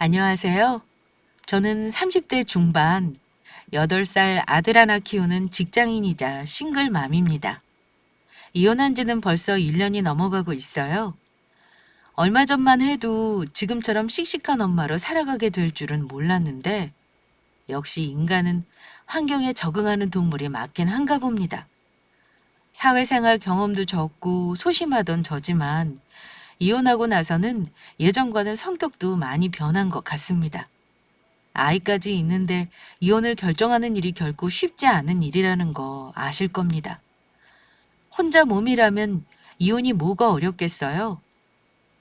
안녕하세요. 저는 30대 중반, 8살 아들 하나 키우는 직장인이자 싱글맘입니다. 이혼한 지는 벌써 1년이 넘어가고 있어요. 얼마 전만 해도 지금처럼 씩씩한 엄마로 살아가게 될 줄은 몰랐는데, 역시 인간은 환경에 적응하는 동물이 맞긴 한가 봅니다. 사회생활 경험도 적고 소심하던 저지만, 이혼하고 나서는 예전과는 성격도 많이 변한 것 같습니다. 아이까지 있는데 이혼을 결정하는 일이 결코 쉽지 않은 일이라는 거 아실 겁니다. 혼자 몸이라면 이혼이 뭐가 어렵겠어요?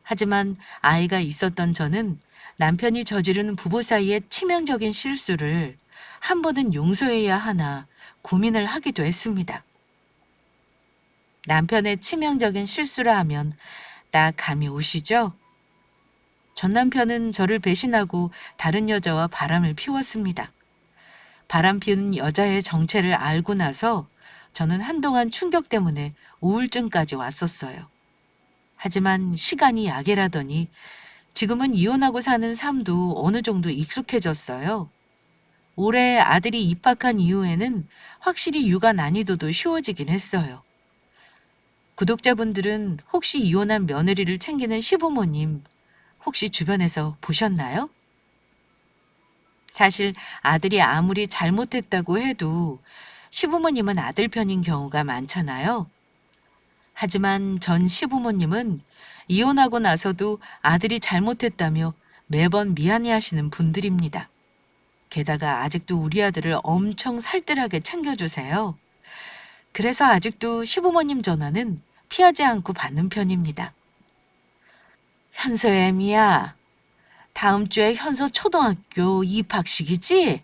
하지만 아이가 있었던 저는 남편이 저지른 부부 사이의 치명적인 실수를 한 번은 용서해야 하나 고민을 하기도 했습니다. 남편의 치명적인 실수라 하면 딱 감이 오시죠? 전 남편은 저를 배신하고 다른 여자와 바람을 피웠습니다. 바람 피우는 여자의 정체를 알고 나서 저는 한동안 충격 때문에 우울증까지 왔었어요. 하지만 시간이 약이라더니 지금은 이혼하고 사는 삶도 어느 정도 익숙해졌어요. 올해 아들이 입학한 이후에는 확실히 육아 난이도도 쉬워지긴 했어요. 구독자분들은 혹시 이혼한 며느리를 챙기는 시부모님 혹시 주변에서 보셨나요? 사실 아들이 아무리 잘못했다고 해도 시부모님은 아들 편인 경우가 많잖아요. 하지만 전 시부모님은 이혼하고 나서도 아들이 잘못했다며 매번 미안해 하시는 분들입니다. 게다가 아직도 우리 아들을 엄청 살뜰하게 챙겨주세요. 그래서 아직도 시부모님 전화는 피하지 않고 받는 편입니다. 현서 애미야, 다음 주에 현서 초등학교 입학식이지?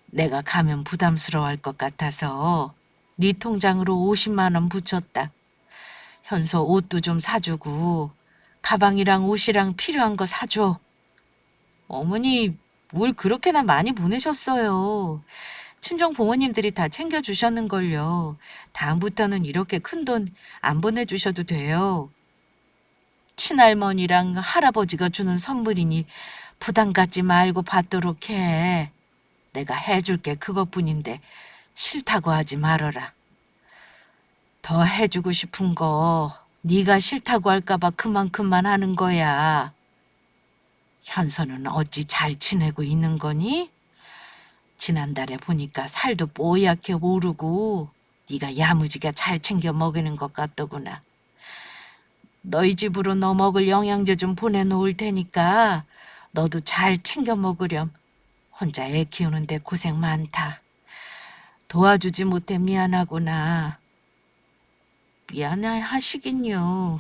내가 가면 부담스러워할 것 같아서 네 통장으로 50만 원 붙였다. 현서 옷도 좀 사주고 가방이랑 옷이랑 필요한 거 사줘. 어머니 뭘 그렇게나 많이 보내셨어요. 친정 부모님들이 다 챙겨주셨는걸요. 다음부터는 이렇게 큰 돈 안 보내주셔도 돼요. 친할머니랑 할아버지가 주는 선물이니 부담 갖지 말고 받도록 해. 내가 해줄 게 그것뿐인데 싫다고 하지 말어라. 더 해주고 싶은 거 네가 싫다고 할까봐 그만큼만 하는 거야. 현서는 어찌 잘 지내고 있는 거니? 지난달에 보니까 살도 뽀얗게 오르고 네가 야무지게 잘 챙겨 먹이는 것 같더구나. 너희 집으로 너 먹을 영양제 좀 보내놓을 테니까 너도 잘 챙겨 먹으렴. 혼자 애 키우는데 고생 많다. 도와주지 못해 미안하구나. 미안해 하시긴요.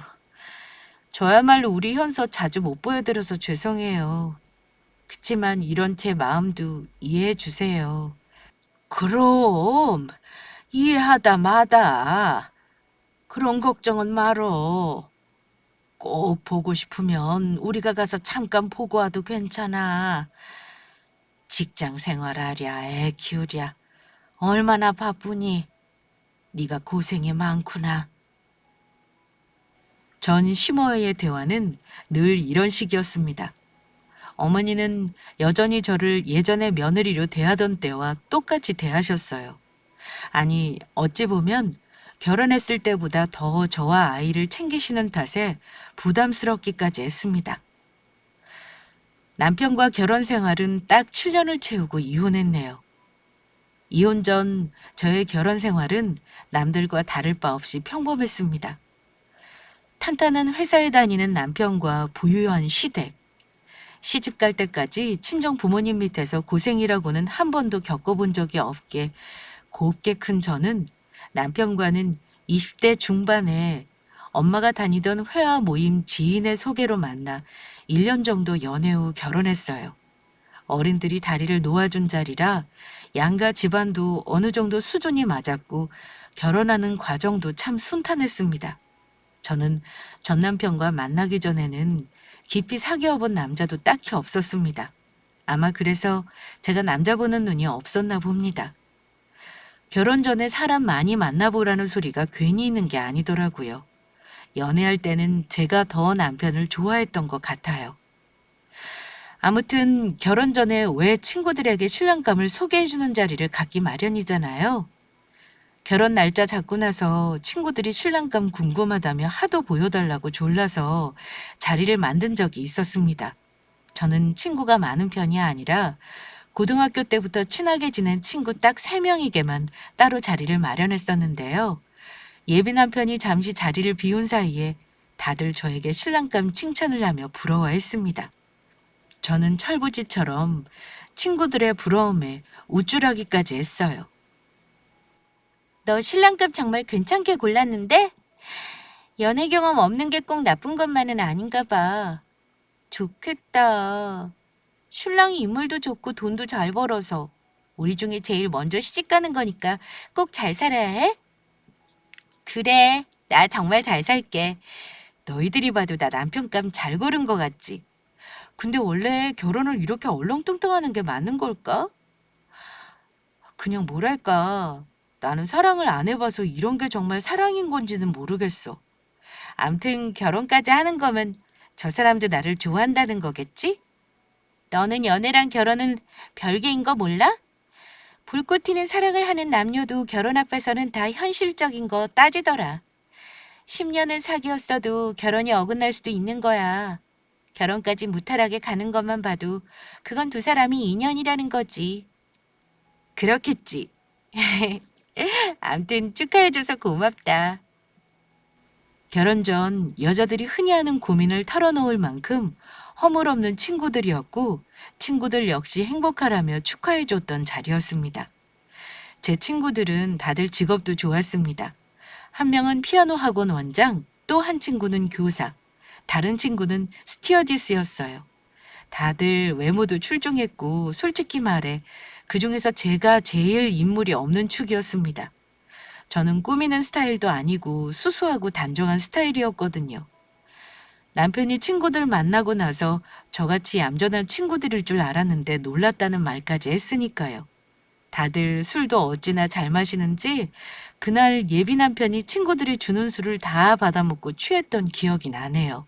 저야말로 우리 현서 자주 못 보여드려서 죄송해요. 그치만 이런 제 마음도 이해해 주세요. 그럼 이해하다 마다. 그런 걱정은 말어. 꼭 보고 싶으면 우리가 가서 잠깐 보고 와도 괜찮아. 직장 생활하랴 애 키우랴 얼마나 바쁘니. 네가 고생이 많구나. 전 시모와의 대화는 늘 이런 식이었습니다. 어머니는 여전히 저를 예전의 며느리로 대하던 때와 똑같이 대하셨어요. 아니, 어찌 보면 결혼했을 때보다 더 저와 아이를 챙기시는 탓에 부담스럽기까지 했습니다. 남편과 결혼 생활은 딱 7년을 채우고 이혼했네요. 이혼 전 저의 결혼 생활은 남들과 다를 바 없이 평범했습니다. 탄탄한 회사에 다니는 남편과 부유한 시댁. 시집 갈 때까지 친정 부모님 밑에서 고생이라고는 한 번도 겪어본 적이 없게 곱게 큰 저는 남편과는 20대 중반에 엄마가 다니던 회화 모임 지인의 소개로 만나 1년 정도 연애 후 결혼했어요. 어른들이 다리를 놓아준 자리라 양가 집안도 어느 정도 수준이 맞았고 결혼하는 과정도 참 순탄했습니다. 저는 전 남편과 만나기 전에는 깊이 사귀어본 남자도 딱히 없었습니다. 아마 그래서 제가 남자 보는 눈이 없었나 봅니다. 결혼 전에 사람 많이 만나보라는 소리가 괜히 있는 게 아니더라고요. 연애할 때는 제가 더 남편을 좋아했던 것 같아요. 아무튼 결혼 전에 왜 친구들에게 신랑감을 소개해주는 자리를 갖기 마련이잖아요. 결혼 날짜 잡고 나서 친구들이 신랑감 궁금하다며 하도 보여달라고 졸라서 자리를 만든 적이 있었습니다. 저는 친구가 많은 편이 아니라 고등학교 때부터 친하게 지낸 친구 딱 3명에게만 따로 자리를 마련했었는데요. 예비 남편이 잠시 자리를 비운 사이에 다들 저에게 신랑감 칭찬을 하며 부러워했습니다. 저는 철부지처럼 친구들의 부러움에 우쭐하기까지 했어요. 너 신랑감 정말 괜찮게 골랐는데? 연애 경험 없는 게 꼭 나쁜 것만은 아닌가 봐. 좋겠다. 신랑이 인물도 좋고 돈도 잘 벌어서 우리 중에 제일 먼저 시집 가는 거니까 꼭 잘 살아야 해? 그래, 나 정말 잘 살게. 너희들이 봐도 나 남편감 잘 고른 거 같지? 근데 원래 결혼을 이렇게 얼렁뚱땅하는 게 맞는 걸까? 그냥 뭐랄까. 나는 사랑을 안 해봐서 이런 게 정말 사랑인 건지는 모르겠어. 암튼 결혼까지 하는 거면 저 사람도 나를 좋아한다는 거겠지? 너는 연애랑 결혼은 별개인 거 몰라? 불꽃 튀는 사랑을 하는 남녀도 결혼 앞에서는 다 현실적인 거 따지더라. 10년을 사귀었어도 결혼이 어긋날 수도 있는 거야. 결혼까지 무탈하게 가는 것만 봐도 그건 두 사람이 인연이라는 거지. 그렇겠지. 암튼 축하해줘서 고맙다. 결혼 전 여자들이 흔히 하는 고민을 털어놓을 만큼 허물없는 친구들이었고 친구들 역시 행복하라며 축하해줬던 자리였습니다. 제 친구들은 다들 직업도 좋았습니다. 한 명은 피아노 학원 원장, 또 한 친구는 교사, 다른 친구는 스튜어디스였어요. 다들 외모도 출중했고 솔직히 말해 그중에서 제가 제일 인물이 없는 축이었습니다. 저는 꾸미는 스타일도 아니고 수수하고 단정한 스타일이었거든요. 남편이 친구들 만나고 나서 저같이 얌전한 친구들일 줄 알았는데 놀랐다는 말까지 했으니까요. 다들 술도 어찌나 잘 마시는지 그날 예비 남편이 친구들이 주는 술을 다 받아먹고 취했던 기억이 나네요.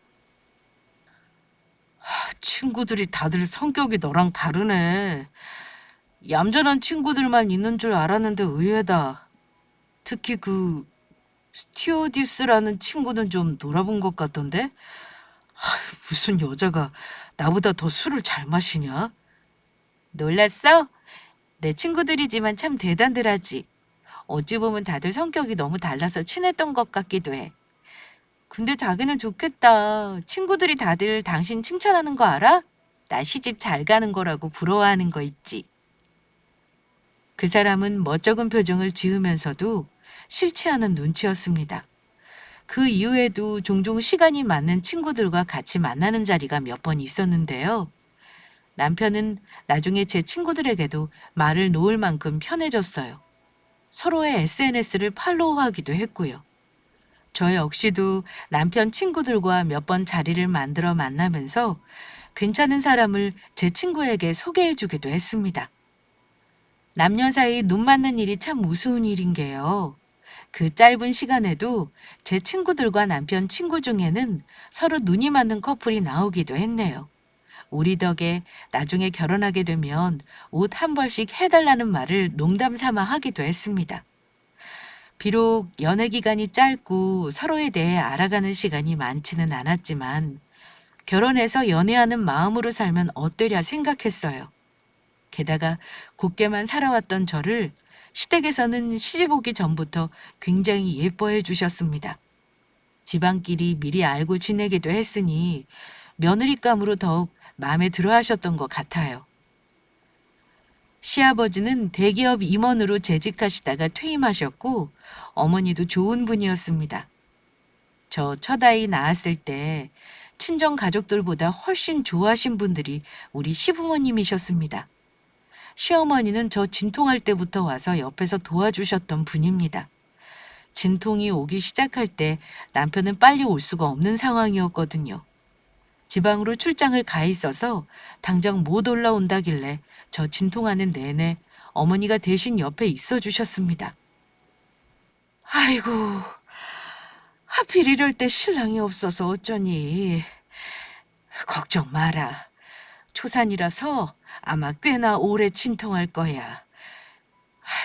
친구들이 다들 성격이 너랑 다르네. 얌전한 친구들만 있는 줄 알았는데 의외다. 특히 그 스튜어디스라는 친구는 좀 놀아본 것 같던데? 무슨 여자가 나보다 더 술을 잘 마시냐? 놀랐어? 내 친구들이지만 참 대단들하지. 어찌 보면 다들 성격이 너무 달라서 친했던 것 같기도 해. 근데 자기는 좋겠다. 친구들이 다들 당신 칭찬하는 거 알아? 나 시집 잘 가는 거라고 부러워하는 거 있지. 그 사람은 멋쩍은 표정을 지으면서도 싫지 않은 눈치였습니다. 그 이후에도 종종 시간이 맞는 친구들과 같이 만나는 자리가 몇 번 있었는데요. 남편은 나중에 제 친구들에게도 말을 놓을 만큼 편해졌어요. 서로의 SNS를 팔로우하기도 했고요. 저 역시도 남편 친구들과 몇 번 자리를 만들어 만나면서 괜찮은 사람을 제 친구에게 소개해 주기도 했습니다. 남녀 사이 눈 맞는 일이 참 우스운 일인 게요. 그 짧은 시간에도 제 친구들과 남편 친구 중에는 서로 눈이 맞는 커플이 나오기도 했네요. 우리 덕에 나중에 결혼하게 되면 옷 한 벌씩 해달라는 말을 농담 삼아 하기도 했습니다. 비록 연애 기간이 짧고 서로에 대해 알아가는 시간이 많지는 않았지만 결혼해서 연애하는 마음으로 살면 어떠랴 생각했어요. 게다가 곱게만 살아왔던 저를 시댁에서는 시집 오기 전부터 굉장히 예뻐해 주셨습니다. 집안끼리 미리 알고 지내기도 했으니 며느리감으로 더욱 마음에 들어 하셨던 것 같아요. 시아버지는 대기업 임원으로 재직하시다가 퇴임하셨고 어머니도 좋은 분이었습니다. 저 첫아이 낳았을 때 친정 가족들보다 훨씬 좋아하신 분들이 우리 시부모님이셨습니다. 시어머니는 저 진통할 때부터 와서 옆에서 도와주셨던 분입니다. 진통이 오기 시작할 때 남편은 빨리 올 수가 없는 상황이었거든요. 지방으로 출장을 가 있어서 당장 못 올라온다길래 저 진통하는 내내 어머니가 대신 옆에 있어 주셨습니다. 아이고, 하필 이럴 때 신랑이 없어서 어쩌니. 걱정 마라. 초산이라서 아마 꽤나 오래 진통할 거야.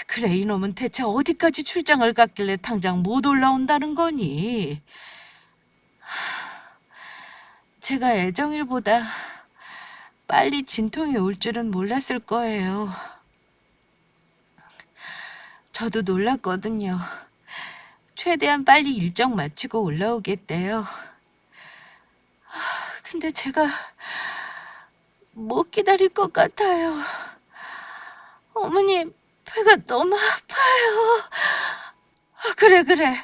그래, 이놈은 대체 어디까지 출장을 갔길래 당장 못 올라온다는 거니? 제가 애정일보다 빨리 진통이 올 줄은 몰랐을 거예요. 저도 놀랐거든요. 최대한 빨리 일정 마치고 올라오겠대요. 근데 제가 못 기다릴 것 같아요. 어머님, 배가 너무 아파요. 그래, 그래.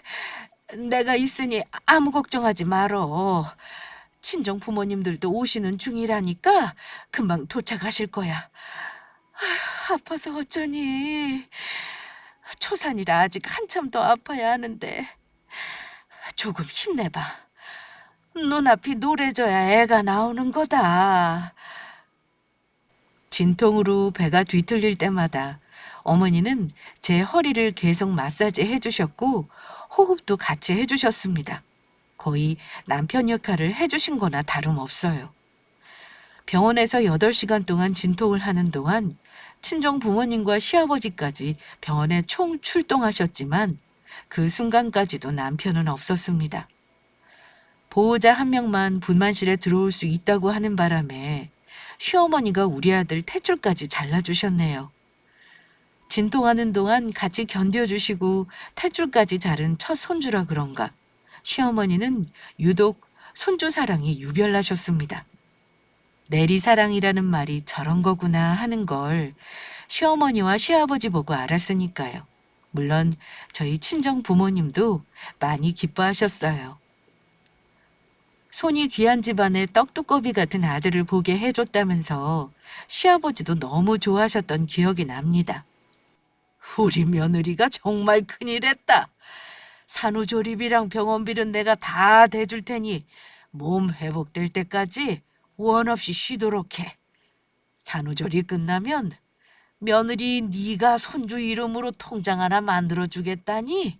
내가 있으니 아무 걱정하지 말어. 친정 부모님들도 오시는 중이라니까 금방 도착하실 거야. 아파서 어쩌니. 초산이라 아직 한참 더 아파야 하는데 조금 힘내봐. 눈앞이 노래져야 애가 나오는 거다. 진통으로 배가 뒤틀릴 때마다 어머니는 제 허리를 계속 마사지 해주셨고 호흡도 같이 해주셨습니다. 거의 남편 역할을 해주신 거나 다름없어요. 병원에서 8시간 동안 진통을 하는 동안 친정 부모님과 시아버지까지 병원에 총 출동하셨지만 그 순간까지도 남편은 없었습니다. 보호자 한 명만 분만실에 들어올 수 있다고 하는 바람에 시어머니가 우리 아들 탯줄까지 잘라주셨네요. 진통하는 동안 같이 견뎌주시고 탯줄까지 자른 첫 손주라 그런가 시어머니는 유독 손주 사랑이 유별나셨습니다. 내리사랑이라는 말이 저런 거구나 하는 걸 시어머니와 시아버지 보고 알았으니까요. 물론 저희 친정 부모님도 많이 기뻐하셨어요. 손이 귀한 집안의 떡두꺼비 같은 아들을 보게 해줬다면서 시아버지도 너무 좋아하셨던 기억이 납니다. 우리 며느리가 정말 큰일했다. 산후조리비랑 병원비는 내가 다 대줄 테니 몸 회복될 때까지 원 없이 쉬도록 해. 산후조리 끝나면 며느리 네가 손주 이름으로 통장 하나 만들어주겠다니?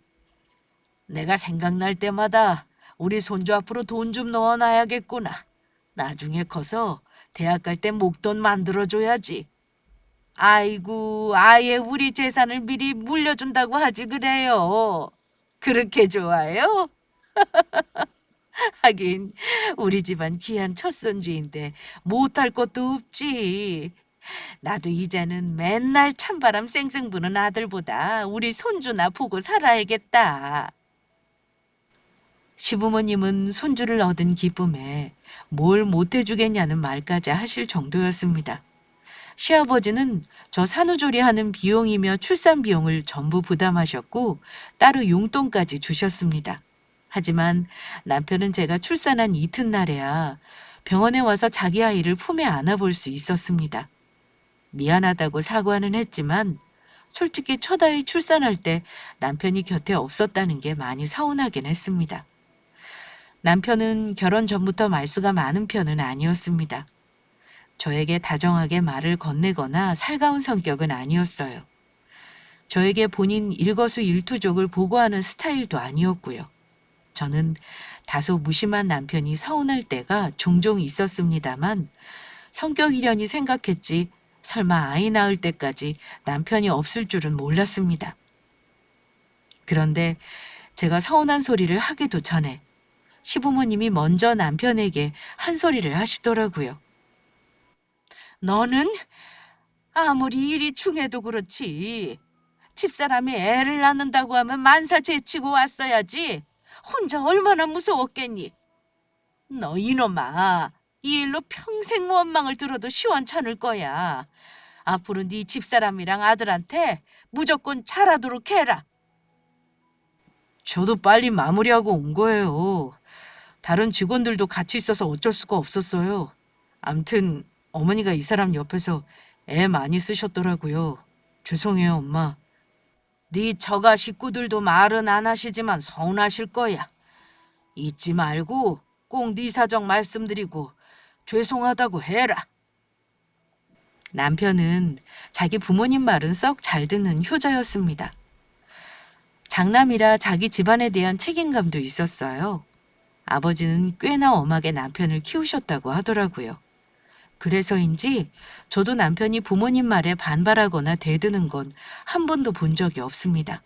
내가 생각날 때마다 우리 손주 앞으로 돈 좀 넣어놔야겠구나. 나중에 커서 대학 갈 때 목돈 만들어줘야지. 아이고, 아예 우리 재산을 미리 물려준다고 하지 그래요. 그렇게 좋아요? 하긴 우리 집안 귀한 첫손주인데 못할 것도 없지. 나도 이제는 맨날 찬바람 쌩쌩 부는 아들보다 우리 손주나 보고 살아야겠다. 시부모님은 손주를 얻은 기쁨에 뭘 못해주겠냐는 말까지 하실 정도였습니다. 시아버지는 저 산후조리하는 비용이며 출산 비용을 전부 부담하셨고 따로 용돈까지 주셨습니다. 하지만 남편은 제가 출산한 이튿날에야 병원에 와서 자기 아이를 품에 안아볼 수 있었습니다. 미안하다고 사과는 했지만 솔직히 첫 아이 출산할 때 남편이 곁에 없었다는 게 많이 서운하긴 했습니다. 남편은 결혼 전부터 말수가 많은 편은 아니었습니다. 저에게 다정하게 말을 건네거나 살가운 성격은 아니었어요. 저에게 본인 일거수일투족을 보고하는 스타일도 아니었고요. 저는 다소 무심한 남편이 서운할 때가 종종 있었습니다만 성격이려니 생각했지 설마 아이 낳을 때까지 남편이 없을 줄은 몰랐습니다. 그런데 제가 서운한 소리를 하기도 전에 시부모님이 먼저 남편에게 한 소리를 하시더라고요. 너는 아무리 일이 중해도 그렇지. 집사람이 애를 낳는다고 하면 만사 제치고 왔어야지. 혼자 얼마나 무서웠겠니? 너 이놈아, 이 일로 평생 원망을 들어도 시원찮을 거야. 앞으로 네 집사람이랑 아들한테 무조건 잘하도록 해라. 저도 빨리 마무리하고 온 거예요. 다른 직원들도 같이 있어서 어쩔 수가 없었어요. 암튼 어머니가 이 사람 옆에서 애 많이 쓰셨더라고요. 죄송해요, 엄마. 네 처가 식구들도 말은 안 하시지만 서운하실 거야. 잊지 말고 꼭 네 사정 말씀드리고 죄송하다고 해라. 남편은 자기 부모님 말은 썩 잘 듣는 효자였습니다. 장남이라 자기 집안에 대한 책임감도 있었어요. 아버지는 꽤나 엄하게 남편을 키우셨다고 하더라고요. 그래서인지 저도 남편이 부모님 말에 반발하거나 대드는 건 한 번도 본 적이 없습니다.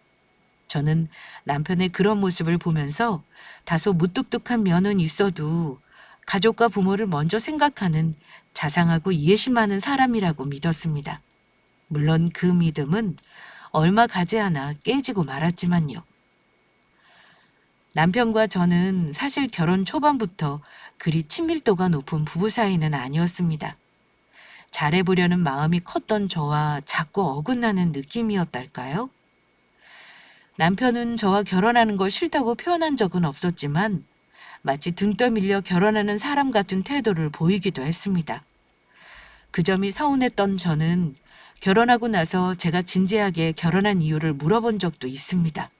저는 남편의 그런 모습을 보면서 다소 무뚝뚝한 면은 있어도 가족과 부모를 먼저 생각하는 자상하고 이해심 많은 사람이라고 믿었습니다. 물론 그 믿음은 얼마 가지 않아 깨지고 말았지만요. 남편과 저는 사실 결혼 초반부터 그리 친밀도가 높은 부부 사이는 아니었습니다. 잘해보려는 마음이 컸던 저와 자꾸 어긋나는 느낌이었달까요? 남편은 저와 결혼하는 걸 싫다고 표현한 적은 없었지만 마치 등 떠밀려 결혼하는 사람 같은 태도를 보이기도 했습니다. 그 점이 서운했던 저는 결혼하고 나서 제가 진지하게 결혼한 이유를 물어본 적도 있습니다.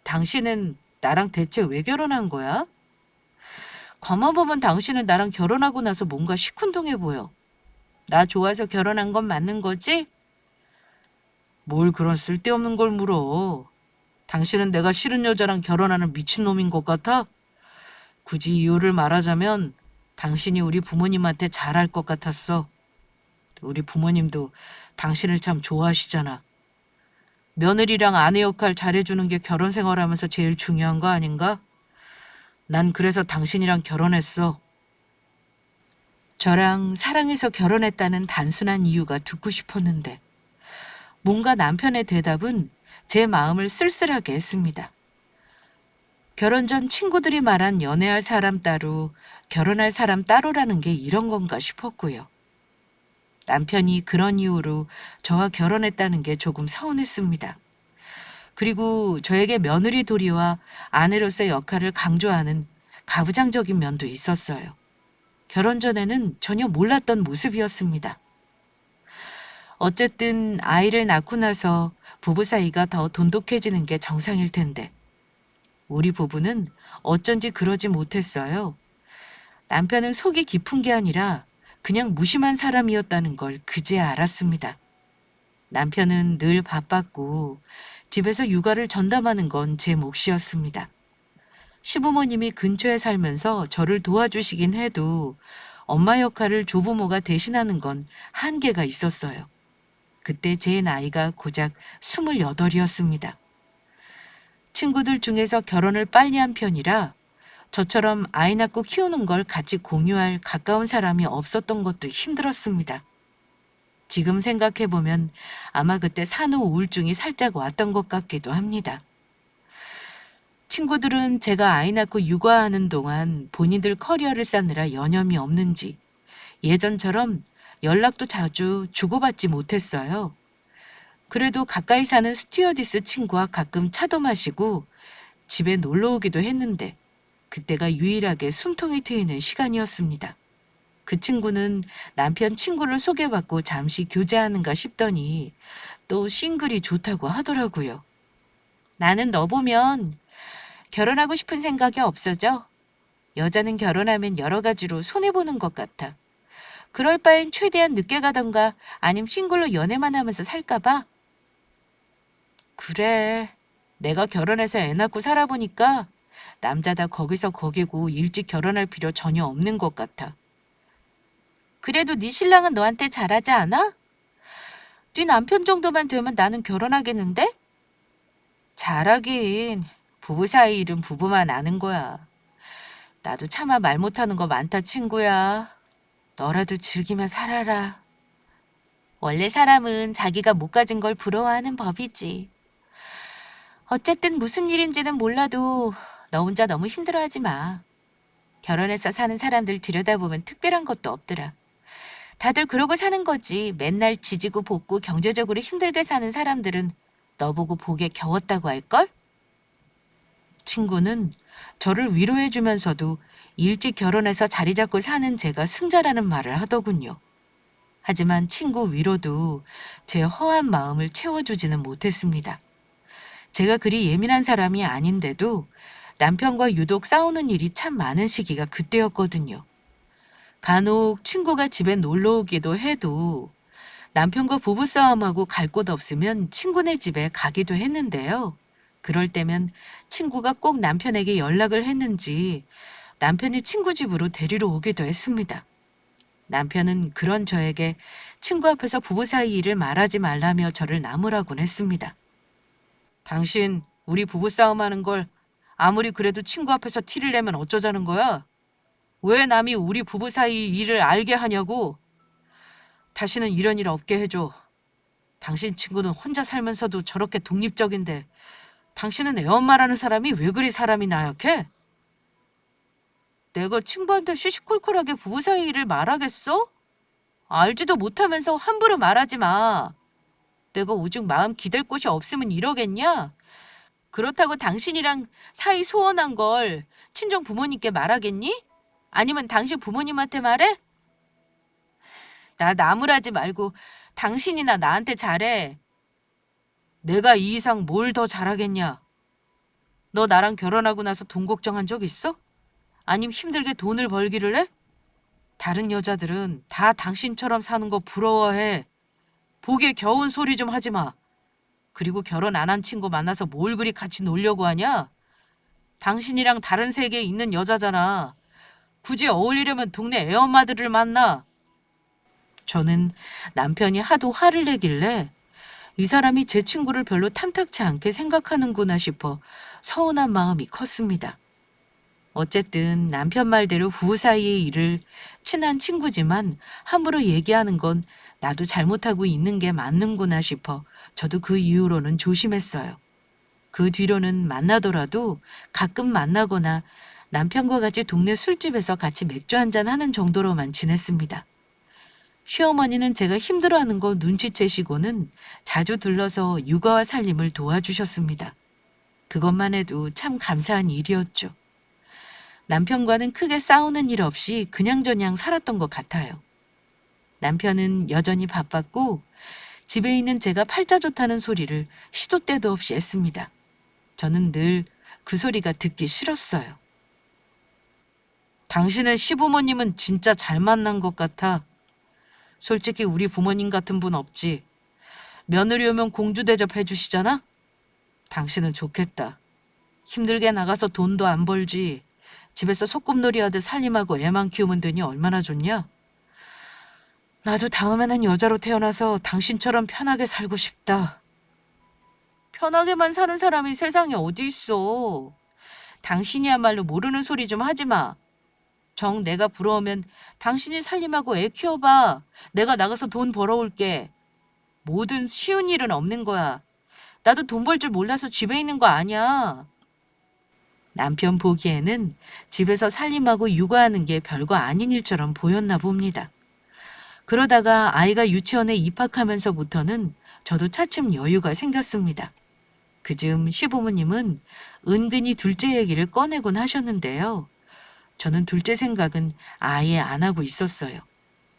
당신은 나랑 대체 왜 결혼한 거야? 가만 보면 당신은 나랑 결혼하고 나서 뭔가 시큰둥해 보여. 나 좋아서 결혼한 건 맞는 거지? 뭘 그런 쓸데없는 걸 물어. 당신은 내가 싫은 여자랑 결혼하는 미친놈인 것 같아? 굳이 이유를 말하자면 당신이 우리 부모님한테 잘할 것 같았어. 우리 부모님도 당신을 참 좋아하시잖아. 며느리랑 아내 역할 잘해주는 게 결혼 생활하면서 제일 중요한 거 아닌가? 난 그래서 당신이랑 결혼했어. 저랑 사랑해서 결혼했다는 단순한 이유가 듣고 싶었는데 뭔가 남편의 대답은 제 마음을 쓸쓸하게 했습니다. 결혼 전 친구들이 말한 연애할 사람 따로, 결혼할 사람 따로라는 게 이런 건가 싶었고요. 남편이 그런 이유로 저와 결혼했다는 게 조금 서운했습니다. 그리고 저에게 며느리 도리와 아내로서의 역할을 강조하는 가부장적인 면도 있었어요. 결혼 전에는 전혀 몰랐던 모습이었습니다. 어쨌든 아이를 낳고 나서 부부 사이가 더 돈독해지는 게 정상일 텐데 우리 부부는 어쩐지 그러지 못했어요. 남편은 속이 깊은 게 아니라 그냥 무심한 사람이었다는 걸 그제야 알았습니다. 남편은 늘 바빴고 집에서 육아를 전담하는 건 제 몫이었습니다. 시부모님이 근처에 살면서 저를 도와주시긴 해도 엄마 역할을 조부모가 대신하는 건 한계가 있었어요. 그때 제 나이가 고작 28이었습니다. 친구들 중에서 결혼을 빨리 한 편이라 저처럼 아이 낳고 키우는 걸 같이 공유할 가까운 사람이 없었던 것도 힘들었습니다. 지금 생각해보면 아마 그때 산후 우울증이 살짝 왔던 것 같기도 합니다. 친구들은 제가 아이 낳고 육아하는 동안 본인들 커리어를 쌓느라 여념이 없는지 예전처럼 연락도 자주 주고받지 못했어요. 그래도 가까이 사는 스튜어디스 친구와 가끔 차도 마시고 집에 놀러 오기도 했는데 그때가 유일하게 숨통이 트이는 시간이었습니다. 그 친구는 남편 친구를 소개받고 잠시 교제하는가 싶더니 또 싱글이 좋다고 하더라고요. 나는 너 보면 결혼하고 싶은 생각이 없어져. 여자는 결혼하면 여러 가지로 손해보는 것 같아. 그럴 바엔 최대한 늦게 가던가 아님 싱글로 연애만 하면서 살까 봐. 그래. 내가 결혼해서 애 낳고 살아보니까 남자 다 거기서 거기고 일찍 결혼할 필요 전혀 없는 것 같아. 그래도 네 신랑은 너한테 잘하지 않아? 네 남편 정도만 되면 나는 결혼하겠는데? 잘하긴. 부부 사이 일은 부부만 아는 거야. 나도 차마 말 못하는 거 많다, 친구야. 너라도 즐기며 살아라. 원래 사람은 자기가 못 가진 걸 부러워하는 법이지. 어쨌든 무슨 일인지는 몰라도 너 혼자 너무 힘들어하지 마. 결혼해서 사는 사람들 들여다보면 특별한 것도 없더라. 다들 그러고 사는 거지. 맨날 지지고 볶고 경제적으로 힘들게 사는 사람들은 너 보고 복에 겨웠다고 할걸? 친구는 저를 위로해주면서도 일찍 결혼해서 자리 잡고 사는 제가 승자라는 말을 하더군요. 하지만 친구 위로도 제 허한 마음을 채워주지는 못했습니다. 제가 그리 예민한 사람이 아닌데도 남편과 유독 싸우는 일이 참 많은 시기가 그때였거든요. 간혹 친구가 집에 놀러 오기도 해도 남편과 부부싸움하고 갈 곳 없으면 친구네 집에 가기도 했는데요. 그럴 때면 친구가 꼭 남편에게 연락을 했는지 남편이 친구 집으로 데리러 오기도 했습니다. 남편은 그런 저에게 친구 앞에서 부부 사이 일을 말하지 말라며 저를 나무라곤 했습니다. 당신 우리 부부싸움 하는 걸 아무리 그래도 친구 앞에서 티를 내면 어쩌자는 거야? 왜 남이 우리 부부 사이 일을 알게 하냐고. 다시는 이런 일 없게 해줘. 당신 친구는 혼자 살면서도 저렇게 독립적인데 당신은 애엄마라는 사람이 왜 그리 사람이 나약해? 내가 친구한테 시시콜콜하게 부부 사이 일을 말하겠어? 알지도 못하면서 함부로 말하지 마. 내가 오죽 마음 기댈 곳이 없으면 이러겠냐? 그렇다고 당신이랑 사이 소원한 걸 친정 부모님께 말하겠니? 아니면 당신 부모님한테 말해? 나 나무라지 말고 당신이나 나한테 잘해. 내가 이 이상 뭘 더 잘하겠냐? 너 나랑 결혼하고 나서 돈 걱정한 적 있어? 아님 힘들게 돈을 벌기를 해? 다른 여자들은 다 당신처럼 사는 거 부러워해. 보기에 겨운 소리 좀 하지 마. 그리고 결혼 안 한 친구 만나서 뭘 그리 같이 놀려고 하냐? 당신이랑 다른 세계에 있는 여자잖아. 굳이 어울리려면 동네 애엄마들을 만나. 저는 남편이 하도 화를 내길래 이 사람이 제 친구를 별로 탐탁치 않게 생각하는구나 싶어 서운한 마음이 컸습니다. 어쨌든 남편 말대로 부부 사이의 일을 친한 친구지만 함부로 얘기하는 건 나도 잘못하고 있는 게 맞는구나 싶어 저도 그 이후로는 조심했어요. 그 뒤로는 만나더라도 가끔 만나거나 남편과 같이 동네 술집에서 같이 맥주 한잔 하는 정도로만 지냈습니다. 시어머니는 제가 힘들어하는 거 눈치채시고는 자주 들러서 육아와 살림을 도와주셨습니다. 그것만 해도 참 감사한 일이었죠. 남편과는 크게 싸우는 일 없이 그냥저냥 살았던 것 같아요. 남편은 여전히 바빴고 집에 있는 제가 팔자 좋다는 소리를 시도 때도 없이 했습니다. 저는 늘 그 소리가 듣기 싫었어요. 당신의 시부모님은 진짜 잘 만난 것 같아. 솔직히 우리 부모님 같은 분 없지. 며느리 오면 공주 대접 해주시잖아? 당신은 좋겠다. 힘들게 나가서 돈도 안 벌지. 집에서 소꿉놀이 하듯 살림하고 애만 키우면 되니 얼마나 좋냐? 나도 다음에는 여자로 태어나서 당신처럼 편하게 살고 싶다. 편하게만 사는 사람이 세상에 어디 있어. 당신이야말로 모르는 소리 좀 하지 마. 정 내가 부러우면 당신이 살림하고 애 키워봐. 내가 나가서 돈 벌어올게. 뭐든 쉬운 일은 없는 거야. 나도 돈 벌 줄 몰라서 집에 있는 거 아니야. 남편 보기에는 집에서 살림하고 육아하는 게 별거 아닌 일처럼 보였나 봅니다. 그러다가 아이가 유치원에 입학하면서부터는 저도 차츰 여유가 생겼습니다. 그즈음 시부모님은 은근히 둘째 얘기를 꺼내곤 하셨는데요. 저는 둘째 생각은 아예 안 하고 있었어요.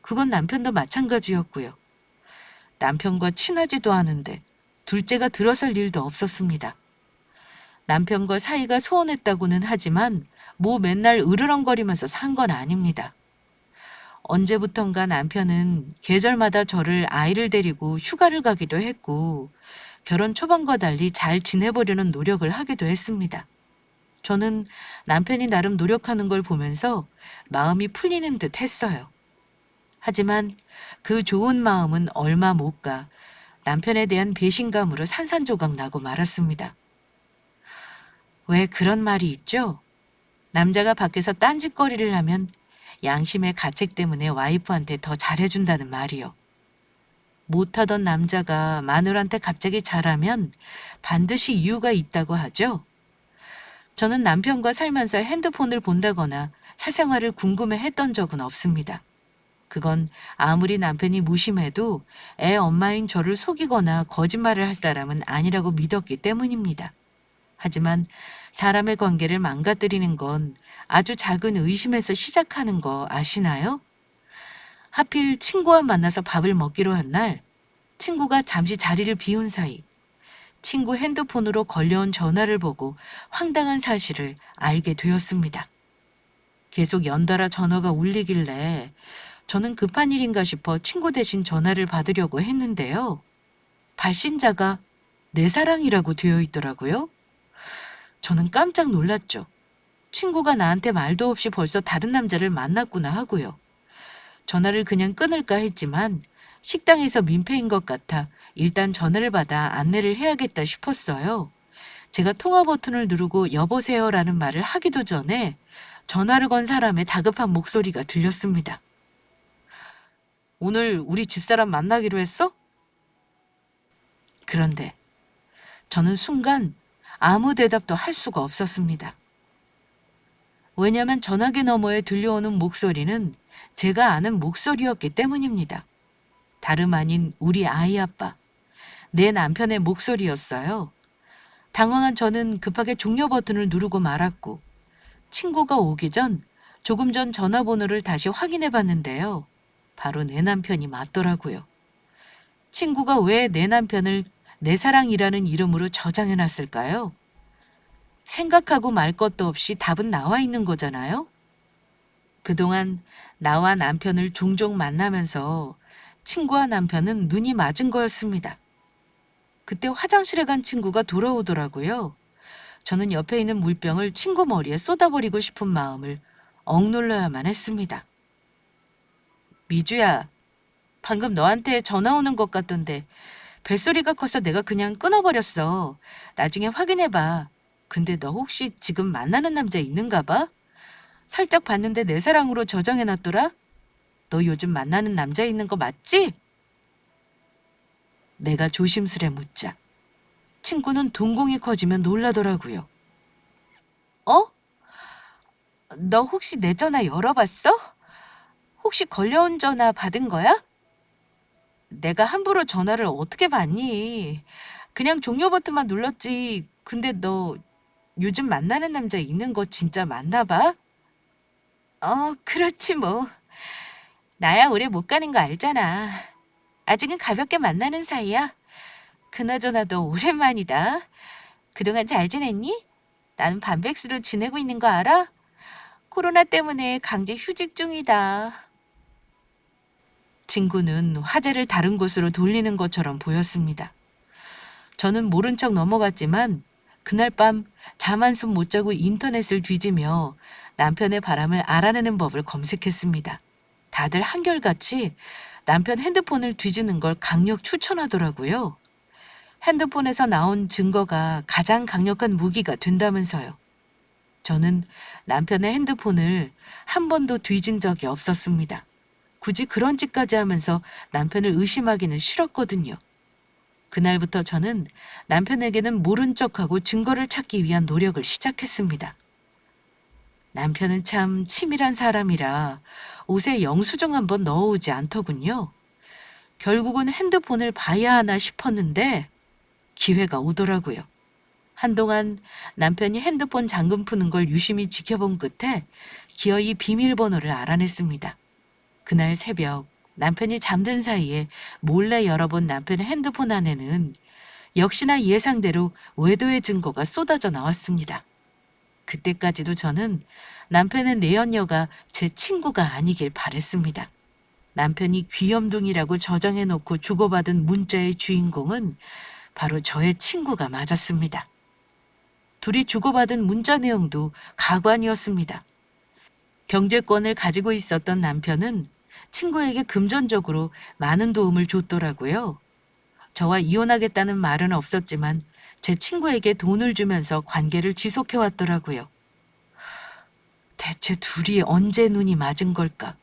그건 남편도 마찬가지였고요. 남편과 친하지도 않은데 둘째가 들어설 일도 없었습니다. 남편과 사이가 소원했다고는 하지만 뭐 맨날 으르렁거리면서 산 건 아닙니다. 언제부턴가 남편은 계절마다 저를 아이를 데리고 휴가를 가기도 했고 결혼 초반과 달리 잘 지내보려는 노력을 하기도 했습니다. 저는 남편이 나름 노력하는 걸 보면서 마음이 풀리는 듯 했어요. 하지만 그 좋은 마음은 얼마 못 가 남편에 대한 배신감으로 산산조각 나고 말았습니다. 왜 그런 말이 있죠? 남자가 밖에서 딴짓거리를 하면 양심의 가책 때문에 와이프한테 더 잘해준다는 말이요. 못하던 남자가 마누라한테 갑자기 잘하면 반드시 이유가 있다고 하죠. 저는 남편과 살면서 핸드폰을 본다거나 사생활을 궁금해했던 적은 없습니다. 그건 아무리 남편이 무심해도 애 엄마인 저를 속이거나 거짓말을 할 사람은 아니라고 믿었기 때문입니다. 하지만 사람의 관계를 망가뜨리는 건 아주 작은 의심에서 시작하는 거 아시나요? 하필 친구와 만나서 밥을 먹기로 한 날, 친구가 잠시 자리를 비운 사이, 친구 핸드폰으로 걸려온 전화를 보고 황당한 사실을 알게 되었습니다. 계속 연달아 전화가 울리길래 저는 급한 일인가 싶어 친구 대신 전화를 받으려고 했는데요. 발신자가 내 사랑이라고 되어 있더라고요. 저는 깜짝 놀랐죠. 친구가 나한테 말도 없이 벌써 다른 남자를 만났구나 하고요. 전화를 그냥 끊을까 했지만 식당에서 민폐인 것 같아 일단 전화를 받아 안내를 해야겠다 싶었어요. 제가 통화 버튼을 누르고 여보세요라는 말을 하기도 전에 전화를 건 사람의 다급한 목소리가 들렸습니다. 오늘 우리 집사람 만나기로 했어? 그런데 저는 순간 아무 대답도 할 수가 없었습니다. 왜냐하면 전화기 너머에 들려오는 목소리는 제가 아는 목소리였기 때문입니다. 다름 아닌 우리 아이 아빠, 내 남편의 목소리였어요. 당황한 저는 급하게 종료 버튼을 누르고 말았고 친구가 오기 전 조금 전 전화번호를 다시 확인해 봤는데요. 바로 내 남편이 맞더라고요. 친구가 왜 내 남편을 내 사랑이라는 이름으로 저장해 놨을까요? 생각하고 말 것도 없이 답은 나와 있는 거잖아요. 그동안 나와 남편을 종종 만나면서 친구와 남편은 눈이 맞은 거였습니다. 그때 화장실에 간 친구가 돌아오더라고요. 저는 옆에 있는 물병을 친구 머리에 쏟아버리고 싶은 마음을 억눌러야만 했습니다. 미주야, 방금 너한테 전화 오는 것 같던데 벨소리가 커서 내가 그냥 끊어버렸어. 나중에 확인해봐. 근데 너 혹시 지금 만나는 남자 있는가 봐? 살짝 봤는데 내 사랑으로 저장해놨더라? 너 요즘 만나는 남자 있는 거 맞지? 내가 조심스레 묻자. 친구는 동공이 커지면 놀라더라고요. 어? 너 혹시 내 전화 열어봤어? 혹시 걸려온 전화 받은 거야? 내가 함부로 전화를 어떻게 받니? 그냥 종료 버튼만 눌렀지. 근데 너 요즘 만나는 남자 있는 거 진짜 맞나 봐? 그렇지 뭐. 나야 오래 못 가는 거 알잖아. 아직은 가볍게 만나는 사이야. 그나저나 너 오랜만이다. 그동안 잘 지냈니? 나는 반백수로 지내고 있는 거 알아? 코로나 때문에 강제 휴직 중이다. 친구는 화제를 다른 곳으로 돌리는 것처럼 보였습니다. 저는 모른 척 넘어갔지만 그날 밤 잠 한숨 못 자고 인터넷을 뒤지며 남편의 바람을 알아내는 법을 검색했습니다. 다들 한결같이 남편 핸드폰을 뒤지는 걸 강력 추천하더라고요. 핸드폰에서 나온 증거가 가장 강력한 무기가 된다면서요. 저는 남편의 핸드폰을 한 번도 뒤진 적이 없었습니다. 굳이 그런 짓까지 하면서 남편을 의심하기는 싫었거든요. 그날부터 저는 남편에게는 모른 척하고 증거를 찾기 위한 노력을 시작했습니다. 남편은 참 치밀한 사람이라 옷에 영수증 한번 넣어오지 않더군요. 결국은 핸드폰을 봐야 하나 싶었는데 기회가 오더라고요. 한동안 남편이 핸드폰 잠금 푸는 걸 유심히 지켜본 끝에 기어이 비밀번호를 알아냈습니다. 그날 새벽 남편이 잠든 사이에 몰래 열어본 남편의 핸드폰 안에는 역시나 예상대로 외도의 증거가 쏟아져 나왔습니다. 그때까지도 저는 남편의 내연녀가 제 친구가 아니길 바랬습니다. 남편이 귀염둥이라고 저장해놓고 주고받은 문자의 주인공은 바로 저의 친구가 맞았습니다. 둘이 주고받은 문자 내용도 가관이었습니다. 경제권을 가지고 있었던 남편은 친구에게 금전적으로 많은 도움을 줬더라고요. 저와 이혼하겠다는 말은 없었지만 제 친구에게 돈을 주면서 관계를 지속해 왔더라고요. 대체 둘이 언제 눈이 맞은 걸까?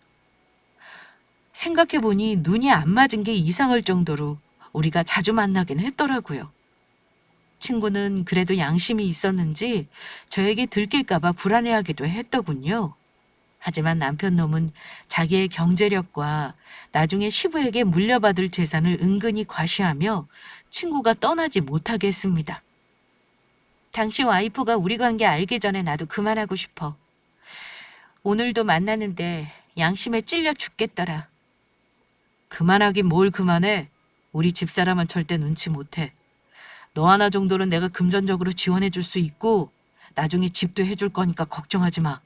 생각해보니 눈이 안 맞은 게 이상할 정도로 우리가 자주 만나긴 했더라고요. 친구는 그래도 양심이 있었는지 저에게 들킬까봐 불안해하기도 했더군요. 하지만 남편 놈은 자기의 경제력과 나중에 시부에게 물려받을 재산을 은근히 과시하며 친구가 떠나지 못하게 했습니다. 당신 와이프가 우리 관계 알기 전에 나도 그만하고 싶어. 오늘도 만나는데 양심에 찔려 죽겠더라. 그만하긴 뭘 그만해. 우리 집사람은 절대 눈치 못해. 너 하나 정도는 내가 금전적으로 지원해 줄 수 있고 나중에 집도 해줄 거니까 걱정하지 마.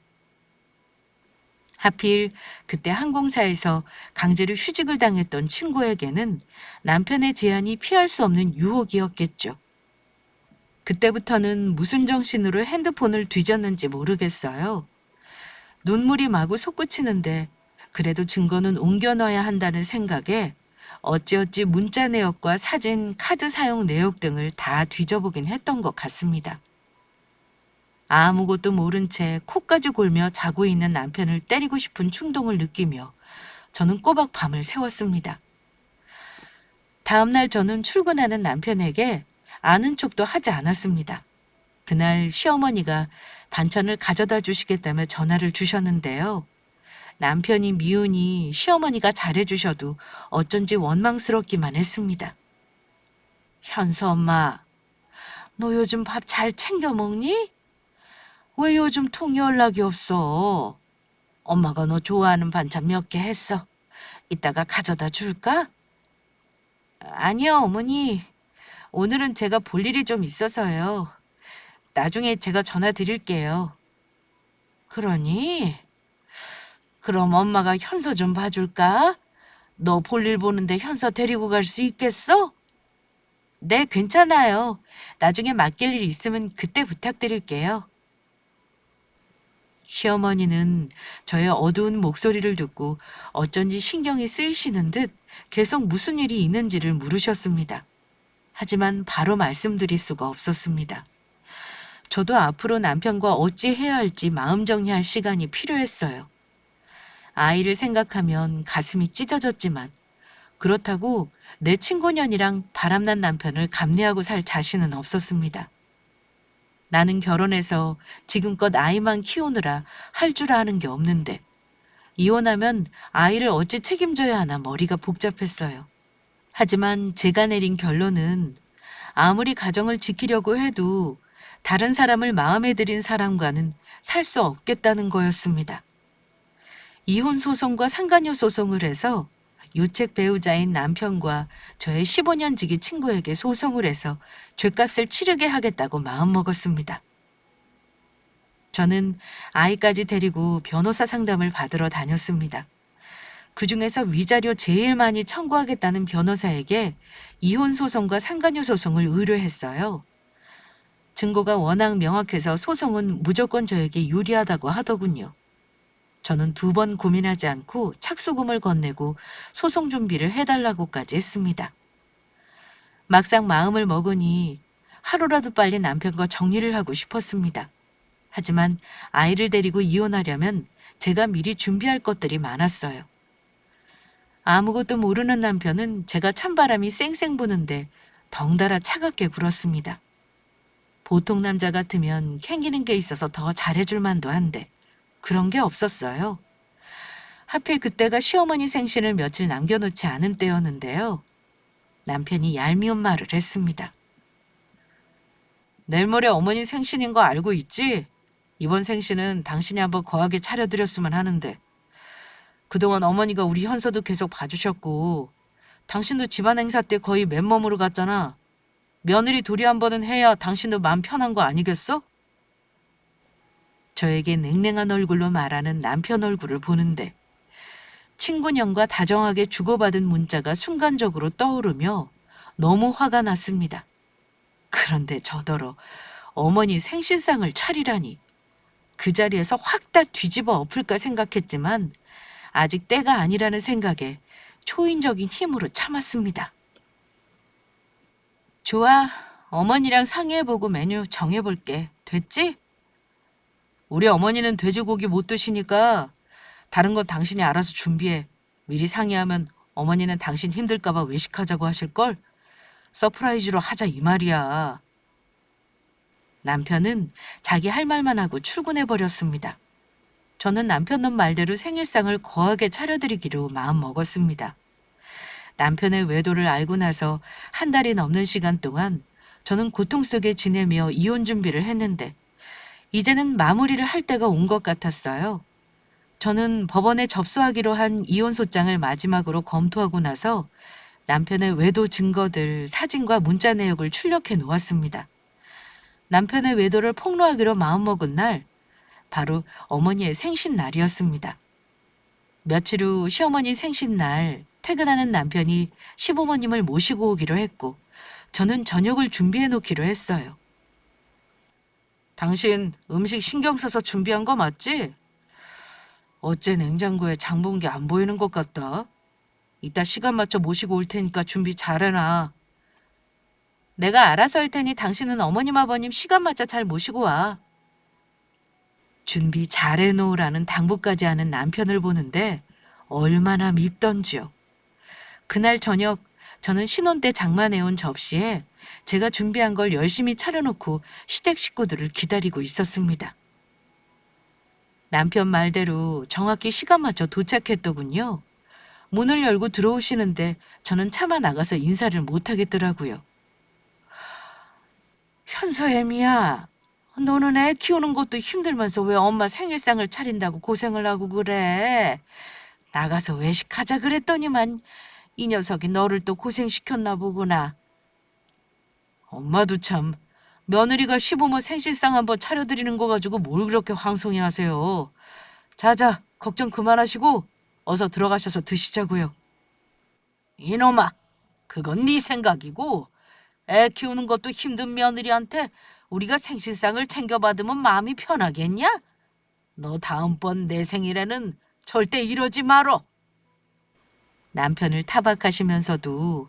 하필 그때 항공사에서 강제로 휴직을 당했던 친구에게는 남편의 제안이 피할 수 없는 유혹이었겠죠. 그때부터는 무슨 정신으로 핸드폰을 뒤졌는지 모르겠어요. 눈물이 마구 솟구치는데 그래도 증거는 옮겨놔야 한다는 생각에 어찌어찌 문자 내역과 사진, 카드 사용 내역 등을 다 뒤져보긴 했던 것 같습니다. 아무것도 모른 채 코까지 골며 자고 있는 남편을 때리고 싶은 충동을 느끼며 저는 꼬박 밤을 새웠습니다. 다음날 저는 출근하는 남편에게 아는 척도 하지 않았습니다. 그날 시어머니가 반찬을 가져다 주시겠다며 전화를 주셨는데요. 남편이 미우니 시어머니가 잘해주셔도 어쩐지 원망스럽기만 했습니다. 현서 엄마, 너 요즘 밥 잘 챙겨 먹니? 왜 요즘 통 연락이 없어? 엄마가 너 좋아하는 반찬 몇 개 했어. 이따가 가져다 줄까? 아니요, 어머니. 오늘은 제가 볼 일이 좀 있어서요. 나중에 제가 전화 드릴게요. 그러니? 그럼 엄마가 현서 좀 봐줄까? 너 볼일 보는데 현서 데리고 갈 수 있겠어? 네, 괜찮아요. 나중에 맡길 일 있으면 그때 부탁드릴게요. 시어머니는 저의 어두운 목소리를 듣고 어쩐지 신경이 쓰이시는 듯 계속 무슨 일이 있는지를 물으셨습니다. 하지만 바로 말씀드릴 수가 없었습니다. 저도 앞으로 남편과 어찌 해야 할지 마음 정리할 시간이 필요했어요. 아이를 생각하면 가슴이 찢어졌지만 그렇다고 내 친구년이랑 바람난 남편을 감내하고 살 자신은 없었습니다. 나는 결혼해서 지금껏 아이만 키우느라 할 줄 아는 게 없는데 이혼하면 아이를 어찌 책임져야 하나 머리가 복잡했어요. 하지만 제가 내린 결론은 아무리 가정을 지키려고 해도 다른 사람을 마음에 들인 사람과는 살 수 없겠다는 거였습니다. 이혼 소송과 상간녀 소송을 해서 유책 배우자인 남편과 저의 15년 지기 친구에게 소송을 해서 죗값을 치르게 하겠다고 마음먹었습니다. 저는 아이까지 데리고 변호사 상담을 받으러 다녔습니다. 그중에서 위자료 제일 많이 청구하겠다는 변호사에게 이혼 소송과 상간녀 소송을 의뢰했어요. 증거가 워낙 명확해서 소송은 무조건 저에게 유리하다고 하더군요. 저는 2번 고민하지 않고 착수금을 건네고 소송 준비를 해달라고까지 했습니다. 막상 마음을 먹으니 하루라도 빨리 남편과 정리를 하고 싶었습니다. 하지만 아이를 데리고 이혼하려면 제가 미리 준비할 것들이 많았어요. 아무것도 모르는 남편은 제가 찬바람이 쌩쌩 부는데 덩달아 차갑게 굴었습니다. 보통 남자 같으면 캥기는 게 있어서 더 잘해줄 만도 한데 그런 게 없었어요. 하필 그때가 시어머니 생신을 며칠 남겨놓지 않은 때였는데요. 남편이 얄미운 말을 했습니다. 내일 모레 어머니 생신인 거 알고 있지? 이번 생신은 당신이 한번 거하게 차려드렸으면 하는데 그동안 어머니가 우리 현서도 계속 봐주셨고 당신도 집안 행사 때 거의 맨몸으로 갔잖아. 며느리 도리 한 번은 해야 당신도 마음 편한 거 아니겠어? 저에게 냉랭한 얼굴로 말하는 남편 얼굴을 보는데 친구년과 다정하게 주고받은 문자가 순간적으로 떠오르며 너무 화가 났습니다. 그런데 저더러 어머니 생신상을 차리라니 그 자리에서 확 다 뒤집어 엎을까 생각했지만 아직 때가 아니라는 생각에 초인적인 힘으로 참았습니다. 좋아, 어머니랑 상의해보고 메뉴 정해볼게. 됐지? 우리 어머니는 돼지고기 못 드시니까 다른 건 당신이 알아서 준비해. 미리 상의하면 어머니는 당신 힘들까봐 외식하자고 하실걸? 서프라이즈로 하자 이 말이야. 남편은 자기 할 말만 하고 출근해버렸습니다. 저는 남편 놈 말대로 생일상을 거하게 차려드리기로 마음먹었습니다. 남편의 외도를 알고 나서 한 달이 넘는 시간 동안 저는 고통 속에 지내며 이혼 준비를 했는데 이제는 마무리를 할 때가 온 것 같았어요. 저는 법원에 접수하기로 한 이혼 소장을 마지막으로 검토하고 나서 남편의 외도 증거들, 사진과 문자 내역을 출력해 놓았습니다. 남편의 외도를 폭로하기로 마음먹은 날, 바로 어머니의 생신날이었습니다. 며칠 후 시어머니 생신날 퇴근하는 남편이 시부모님을 모시고 오기로 했고 저는 저녁을 준비해 놓기로 했어요. 당신 음식 신경 써서 준비한 거 맞지? 어째 냉장고에 장 본 게 안 보이는 것 같다. 이따 시간 맞춰 모시고 올 테니까 준비 잘해놔. 내가 알아서 할 테니 당신은 어머님 아버님 시간 맞춰 잘 모시고 와. 준비 잘해놓으라는 당부까지 하는 남편을 보는데 얼마나 밉던지요. 그날 저녁 저는 신혼 때 장만해온 접시에 제가 준비한 걸 열심히 차려놓고 시댁 식구들을 기다리고 있었습니다. 남편 말대로 정확히 시간 맞춰 도착했더군요. 문을 열고 들어오시는데 저는 차마 나가서 인사를 못하겠더라고요. 현서애미야, 너는 애 키우는 것도 힘들면서 왜 엄마 생일상을 차린다고 고생을 하고 그래? 나가서 외식하자 그랬더니만 이 녀석이 너를 또 고생시켰나 보구나. 엄마도 참 며느리가 시부모 생신상 한번 차려드리는 거 가지고 뭘 그렇게 황송해 하세요. 자자, 걱정 그만하시고 어서 들어가셔서 드시자고요. 이놈아, 그건 네 생각이고 애 키우는 것도 힘든 며느리한테 우리가 생신상을 챙겨받으면 마음이 편하겠냐? 너 다음번 내 생일에는 절대 이러지 말어. 남편을 타박하시면서도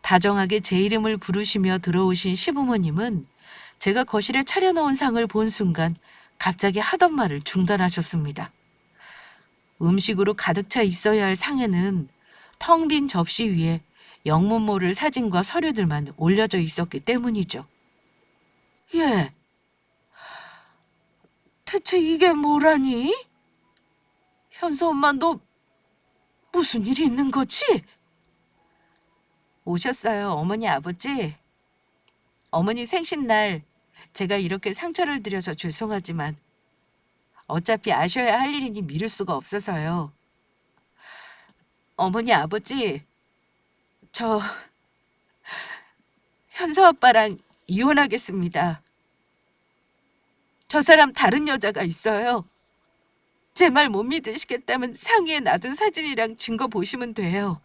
다정하게 제 이름을 부르시며 들어오신 시부모님은 제가 거실에 차려놓은 상을 본 순간 갑자기 하던 말을 중단하셨습니다. 음식으로 가득 차 있어야 할 상에는 텅 빈 접시 위에 영문 모를 사진과 서류들만 올려져 있었기 때문이죠. 예, 대체 이게 뭐라니? 현서 엄마, 너 무슨 일이 있는 거지? 오셨어요, 어머니 아버지. 어머니 생신날 제가 이렇게 상처를 드려서 죄송하지만 어차피 아셔야 할 일이니 미룰 수가 없어서요. 어머니 아버지, 저 현서 아빠랑 이혼하겠습니다. 저 사람 다른 여자가 있어요. 제 말 못 믿으시겠다면 상의에 놔둔 사진이랑 증거 보시면 돼요.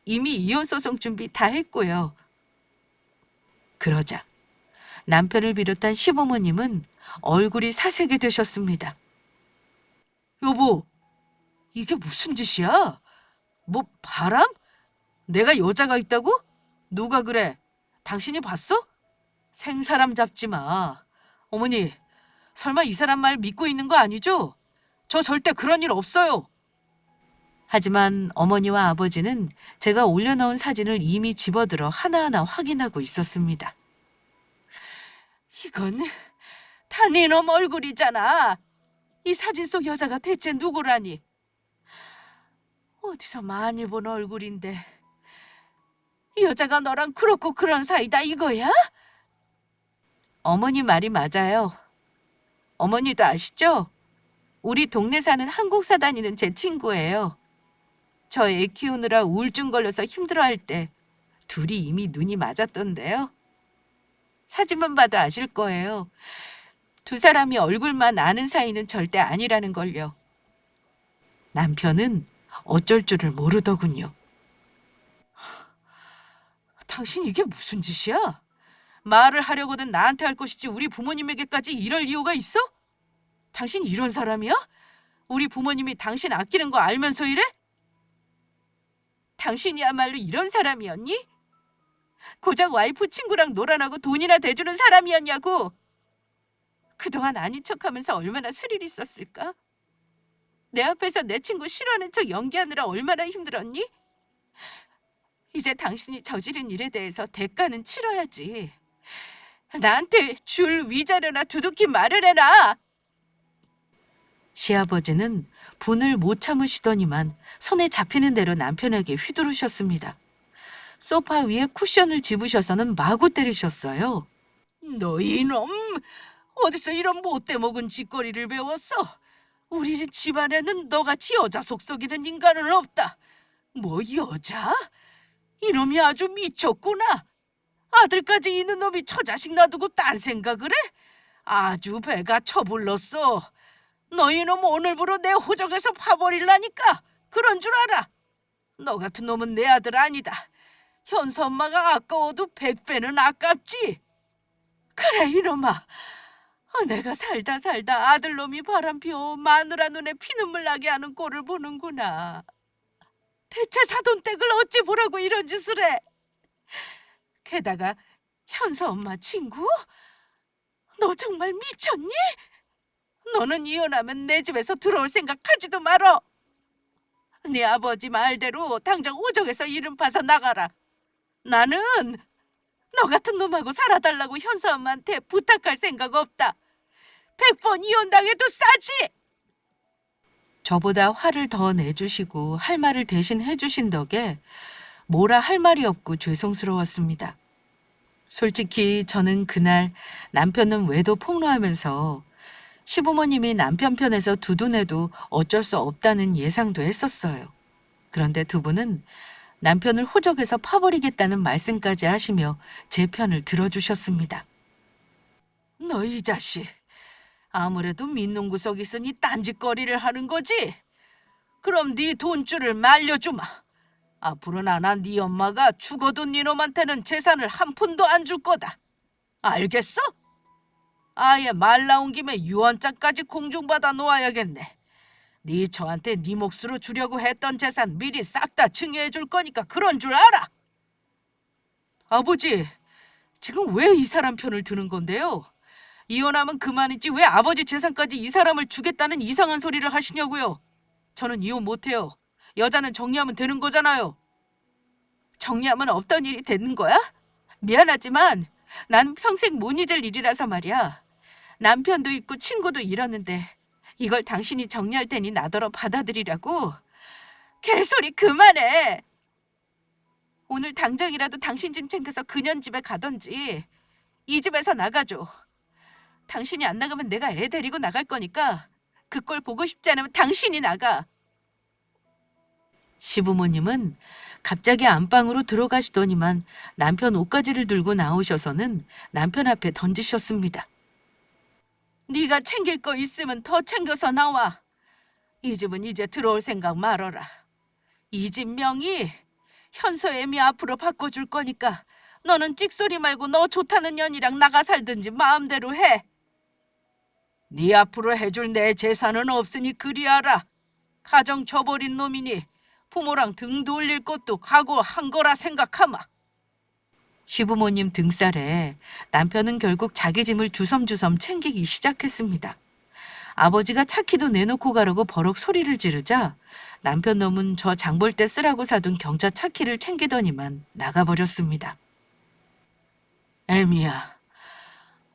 이미 이혼 소송 준비 다 했고요. 그러자 남편을 비롯한 시부모님은 얼굴이 사색이 되셨습니다. 여보, 이게 무슨 짓이야? 뭐 바람? 내가 여자가 있다고? 누가 그래? 당신이 봤어? 생사람 잡지 마. 어머니, 설마 이 사람 말 믿고 있는 거 아니죠? 저 절대 그런 일 없어요. 하지만 어머니와 아버지는 제가 올려놓은 사진을 이미 집어들어 하나하나 확인하고 있었습니다. 이건 다 네놈 얼굴이잖아. 이 사진 속 여자가 대체 누구라니? 어디서 많이 본 얼굴인데 이 여자가 너랑 그렇고 그런 사이다 이거야? 어머니 말이 맞아요. 어머니도 아시죠? 우리 동네 사는 한국사 다니는 제 친구예요. 저 애 키우느라 우울증 걸려서 힘들어할 때 둘이 이미 눈이 맞았던데요. 사진만 봐도 아실 거예요. 두 사람이 얼굴만 아는 사이는 절대 아니라는 걸요. 남편은 어쩔 줄을 모르더군요. 당신 이게 무슨 짓이야? 말을 하려거든 나한테 할 것이지 우리 부모님에게까지 이럴 이유가 있어? 당신 이런 사람이야? 우리 부모님이 당신 아끼는 거 알면서 이래? 당신이야말로 이런 사람이었니? 고작 와이프 친구랑 놀아나고 돈이나 대주는 사람이었냐고. 그동안 아닌 척하면서 얼마나 스릴 있었을까? 내 앞에서 내 친구 싫어하는 척 연기하느라 얼마나 힘들었니? 이제 당신이 저지른 일에 대해서 대가는 치러야지. 나한테 줄 위자료나 두둑히 마련해라. 시아버지는 분을 못 참으시더니만 손에 잡히는 대로 남편에게 휘두르셨습니다. 소파 위에 쿠션을 집으셔서는 마구 때리셨어요. 너 이놈! 어디서 이런 못돼 먹은 짓거리를 배웠어? 우리 집안에는 너같이 여자 속썩이는 인간은 없다. 뭐 여자? 이놈이 아주 미쳤구나. 아들까지 있는 놈이 처자식 놔두고 딴 생각을 해? 아주 배가 처불렀어. 너 이놈 오늘부로 내 호적에서 파버릴라니까. 그런 줄 알아. 너 같은 놈은 내 아들 아니다. 현서 엄마가 아까워도 100배는 아깝지. 그래 이놈아. 내가 살다 살다 아들놈이 바람피워 마누라 눈에 피눈물 나게 하는 꼴을 보는구나. 대체 사돈댁을 어찌 보라고 이런 짓을 해? 게다가 현서 엄마 친구? 너 정말 미쳤니? 너는 이혼하면 내 집에서 들어올 생각 하지도 말어. 네 아버지 말대로 당장 오적에서 이름 파서 나가라. 나는 너 같은 놈하고 살아달라고 현서 엄마한테 부탁할 생각 없다. 100번 이혼당해도 싸지. 저보다 화를 더 내주시고 할 말을 대신 해주신 덕에 뭐라 할 말이 없고 죄송스러웠습니다. 솔직히 저는 그날 남편은 외도 폭로하면서 시부모님이 남편 편에서 두둔해도 어쩔 수 없다는 예상도 했었어요. 그런데 두 분은 남편을 호적에서 파버리겠다는 말씀까지 하시며 제 편을 들어주셨습니다. 너 이 자식, 아무래도 믿는 구석 있으니 딴짓거리를 하는 거지? 그럼 네 돈줄을 말려주마. 앞으로 나나 네 엄마가 죽어도 네 놈한테는 재산을 한 푼도 안 줄 거다. 알겠어? 아예 말 나온 김에 유언장까지 공중받아 놓아야겠네. 네 저한테 네 몫으로 주려고 했던 재산 미리 싹 다 증여해 줄 거니까 그런 줄 알아. 아버지, 지금 왜 이 사람 편을 드는 건데요? 이혼하면 그만이지 왜 아버지 재산까지 이 사람을 주겠다는 이상한 소리를 하시냐고요. 저는 이혼 못해요. 여자는 정리하면 되는 거잖아요. 정리하면 없던 일이 되는 거야? 미안하지만 나는 평생 못 잊을 일이라서 말이야. 남편도 있고 친구도 잃었는데 이걸 당신이 정리할 테니 나더러 받아들이라고? 개소리 그만해. 오늘 당장이라도 당신 짐 챙겨서 그년 집에 가던지 이 집에서 나가줘. 당신이 안 나가면 내가 애 데리고 나갈 거니까 그 꼴 보고 싶지 않으면 당신이 나가. 시부모님은 갑자기 안방으로 들어가시더니만 남편 옷가지를 들고 나오셔서는 남편 앞에 던지셨습니다. 네가 챙길 거 있으면 더 챙겨서 나와. 이 집은 이제 들어올 생각 말어라. 이 집 명의 현서 애미 앞으로 바꿔줄 거니까 너는 찍소리 말고 너 좋다는 년이랑 나가 살든지 마음대로 해. 네 앞으로 해줄 내 재산은 없으니 그리하라. 가정 저버린 놈이니 부모랑 등 돌릴 것도 각오한 거라 생각하마. 시부모님 등살에 남편은 결국 자기 짐을 주섬주섬 챙기기 시작했습니다. 아버지가 차키도 내놓고 가라고 버럭 소리를 지르자 남편 놈은 저 장볼 때 쓰라고 사둔 경차 차키를 챙기더니만 나가버렸습니다. 애미야,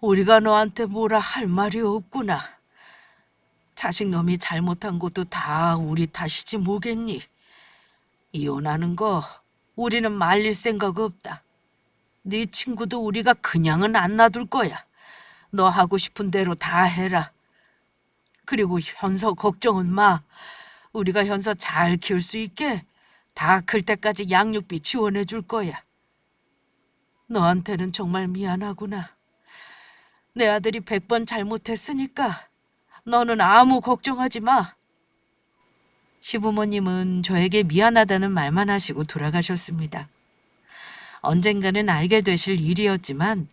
우리가 너한테 뭐라 할 말이 없구나. 자식놈이 잘못한 것도 다 우리 탓이지 뭐겠니? 이혼하는 거 우리는 말릴 생각 없다. 네 친구도 우리가 그냥은 안 놔둘 거야. 너 하고 싶은 대로 다 해라. 그리고 현서 걱정은 마. 우리가 현서 잘 키울 수 있게 다 클 때까지 양육비 지원해 줄 거야. 너한테는 정말 미안하구나. 내 아들이 100번 잘못했으니까 너는 아무 걱정하지 마. 시부모님은 저에게 미안하다는 말만 하시고 돌아가셨습니다. 언젠가는 알게 되실 일이었지만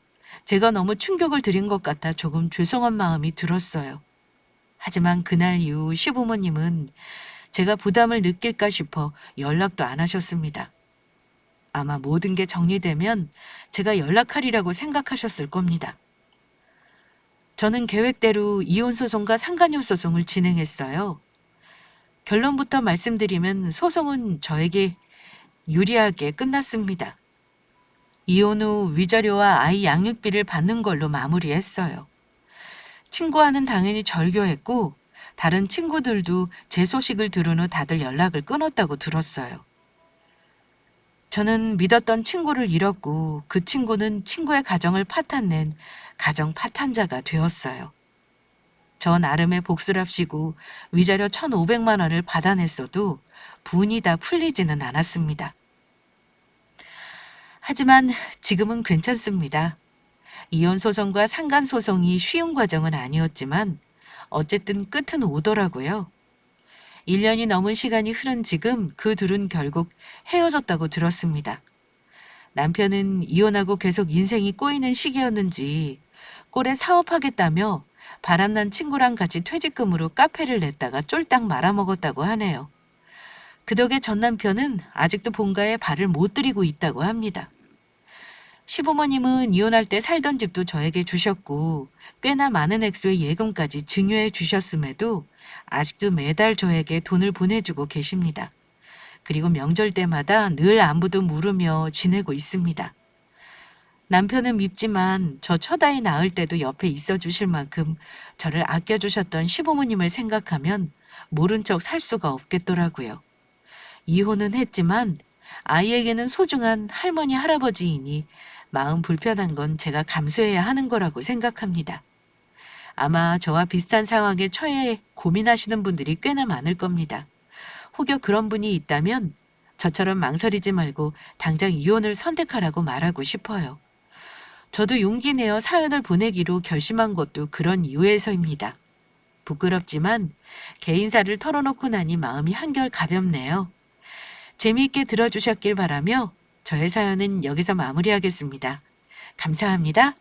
제가 너무 충격을 드린 것 같아 조금 죄송한 마음이 들었어요. 하지만 그날 이후 시부모님은 제가 부담을 느낄까 싶어 연락도 안 하셨습니다. 아마 모든 게 정리되면 제가 연락하리라고 생각하셨을 겁니다. 저는 계획대로 이혼소송과 상간녀 소송을 진행했어요. 결론부터 말씀드리면 소송은 저에게 유리하게 끝났습니다. 이혼 후 위자료와 아이 양육비를 받는 걸로 마무리했어요. 친구와는 당연히 절교했고 다른 친구들도 제 소식을 들은 후 다들 연락을 끊었다고 들었어요. 저는 믿었던 친구를 잃었고 그 친구는 친구의 가정을 파탄낸 가정 파탄자가 되었어요. 저 나름의 복수랍시고 위자료 1,500만 원을 받아냈어도 분이 다 풀리지는 않았습니다. 하지만 지금은 괜찮습니다. 이혼 소송과 상간 소송이 쉬운 과정은 아니었지만 어쨌든 끝은 오더라고요. 1년이 넘은 시간이 흐른 지금 그 둘은 결국 헤어졌다고 들었습니다. 남편은 이혼하고 계속 인생이 꼬이는 시기였는지 꼴에 사업하겠다며 바람난 친구랑 같이 퇴직금으로 카페를 냈다가 쫄딱 말아먹었다고 하네요. 그 덕에 전 남편은 아직도 본가에 발을 못 들이고 있다고 합니다. 시부모님은 이혼할 때 살던 집도 저에게 주셨고 꽤나 많은 액수의 예금까지 증여해 주셨음에도 아직도 매달 저에게 돈을 보내주고 계십니다. 그리고 명절 때마다 늘 안부도 물으며 지내고 있습니다. 남편은 밉지만 저 첫아이 낳을 때도 옆에 있어 주실 만큼 저를 아껴주셨던 시부모님을 생각하면 모른 척 살 수가 없겠더라고요. 이혼은 했지만 아이에게는 소중한 할머니, 할아버지이니 마음 불편한 건 제가 감수해야 하는 거라고 생각합니다. 아마 저와 비슷한 상황에 처해 고민하시는 분들이 꽤나 많을 겁니다. 혹여 그런 분이 있다면 저처럼 망설이지 말고 당장 이혼을 선택하라고 말하고 싶어요. 저도 용기 내어 사연을 보내기로 결심한 것도 그런 이유에서입니다. 부끄럽지만 개인사를 털어놓고 나니 마음이 한결 가볍네요. 재미있게 들어주셨길 바라며 저의 사연은 여기서 마무리하겠습니다. 감사합니다.